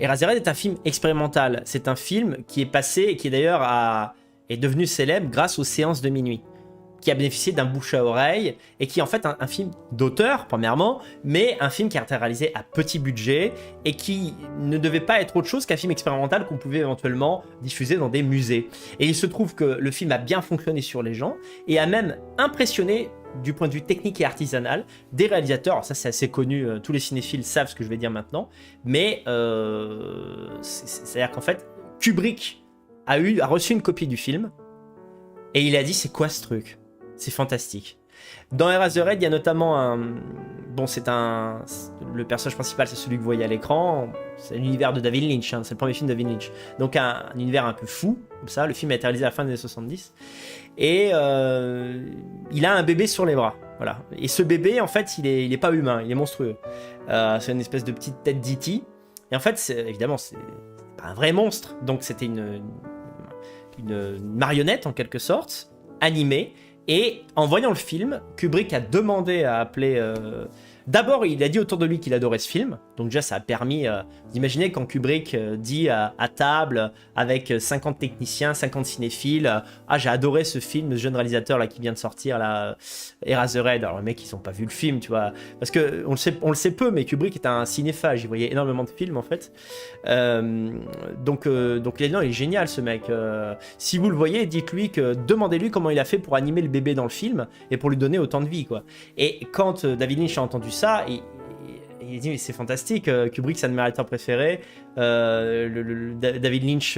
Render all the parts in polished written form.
Eraserhead est un film expérimental. C'est un film qui est passé et qui d'ailleurs est devenu célèbre grâce aux séances de minuit, qui a bénéficié d'un bouche à oreille et qui est en fait un film d'auteur, premièrement, mais un film qui a été réalisé à petit budget et qui ne devait pas être autre chose qu'un film expérimental qu'on pouvait éventuellement diffuser dans des musées. Et il se trouve que le film a bien fonctionné sur les gens et a même impressionné du point de vue technique et artisanal des réalisateurs. Alors ça c'est assez connu, tous les cinéphiles savent ce que je vais dire maintenant, mais c'est-à-dire qu'en fait Kubrick a reçu une copie du film et il a dit c'est quoi ce truc ? C'est fantastique. Dans Eraserhead, il y a notamment le personnage principal, c'est celui que vous voyez à l'écran. C'est l'univers de David Lynch, hein, c'est le premier film de David Lynch. Donc un univers un peu fou, comme ça. Le film a été réalisé à la fin des années 70. Et il a un bébé sur les bras. Voilà. Et ce bébé, en fait, il est pas humain, il est monstrueux. C'est une espèce de petite tête d'E.T. Et en fait, évidemment, c'est pas un vrai monstre. Donc c'était une marionnette, en quelque sorte, animée. Et en voyant le film, Kubrick a demandé à appeler... D'abord, il a dit autour de lui qu'il adorait ce film. Donc déjà, ça a permis d'imaginer quand Kubrick dit à table avec 50 techniciens, 50 cinéphiles, ah, j'ai adoré ce film, ce jeune réalisateur là qui vient de sortir, là, Eraserhead. Alors les mecs, ils n'ont pas vu le film, tu vois. Parce qu'on le sait peu, mais Kubrick est un cinéphage. Il voyait énormément de films, en fait. Donc il est génial, ce mec. Si vous le voyez, dites-lui demandez-lui comment il a fait pour animer le bébé dans le film et pour lui donner autant de vie, quoi. Et quand David Lynch a entendu ça, il dit mais c'est fantastique, Kubrick c'est un de mes réalisateurs préférés. David Lynch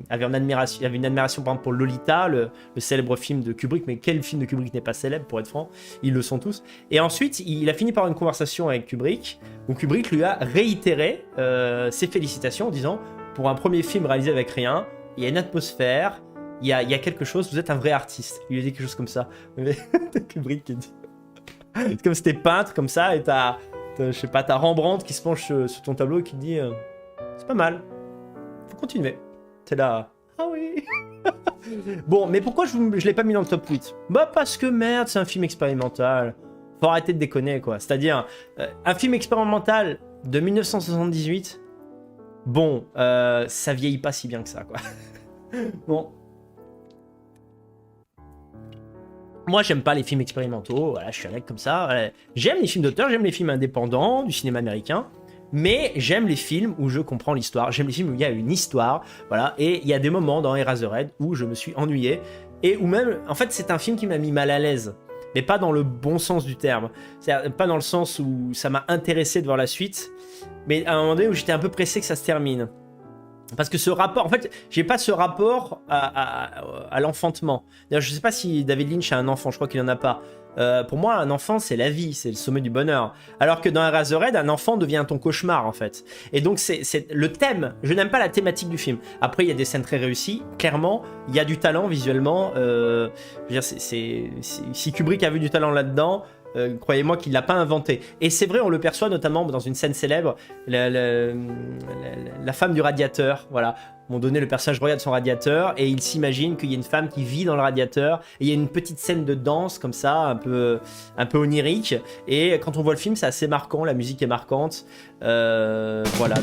avait une admiration par exemple pour Lolita, le célèbre film de Kubrick, mais quel film de Kubrick n'est pas célèbre, pour être franc, ils le sont tous. Et ensuite il a fini par une conversation avec Kubrick où Kubrick lui a réitéré ses félicitations en disant pour un premier film réalisé avec rien, il y a une atmosphère, il y a quelque chose, vous êtes un vrai artiste. Il lui a dit quelque chose comme ça. Mais Kubrick qui dit c'est comme si t'es peintre comme ça et t'as je sais pas, t'as Rembrandt qui se penche sur ton tableau et qui te dit c'est pas mal, faut continuer. T'es là, ah oui. Bon, mais pourquoi je l'ai pas mis dans le top 8 ? Bah parce que merde, c'est un film expérimental. Faut arrêter de déconner, quoi. C'est-à-dire, un film expérimental de 1978, bon, ça vieillit pas si bien que ça, quoi. Bon. Moi, j'aime pas les films expérimentaux, voilà, je suis un mec comme ça. Voilà. J'aime les films d'auteur, j'aime les films indépendants, du cinéma américain, mais j'aime les films où je comprends l'histoire, j'aime les films où il y a une histoire, voilà, et il y a des moments dans Eraserhead où je me suis ennuyé, et où même, en fait, c'est un film qui m'a mis mal à l'aise, mais pas dans le bon sens du terme, c'est-à-dire pas dans le sens où ça m'a intéressé de voir la suite, mais à un moment donné où j'étais un peu pressé que ça se termine. Parce que ce rapport, en fait, j'ai pas ce rapport à l'enfantement. D'ailleurs, je sais pas si David Lynch a un enfant, je crois qu'il en a pas. Pour moi, un enfant, c'est la vie, c'est le sommet du bonheur. Alors que dans Eraserhead, un enfant devient ton cauchemar, en fait. Et donc, c'est le thème. Je n'aime pas la thématique du film. Après, il y a des scènes très réussies. Clairement, il y a du talent visuellement. Je veux dire, si Kubrick a vu du talent là-dedans, croyez-moi qu'il l'a pas inventé. Et c'est vrai, on le perçoit notamment dans une scène célèbre, la femme du radiateur, voilà. À un moment donné, le personnage regarde son radiateur et il s'imagine qu'il y a une femme qui vit dans le radiateur. Et il y a une petite scène de danse comme ça, un peu onirique. Et quand on voit le film, c'est assez marquant, la musique est marquante. Voilà.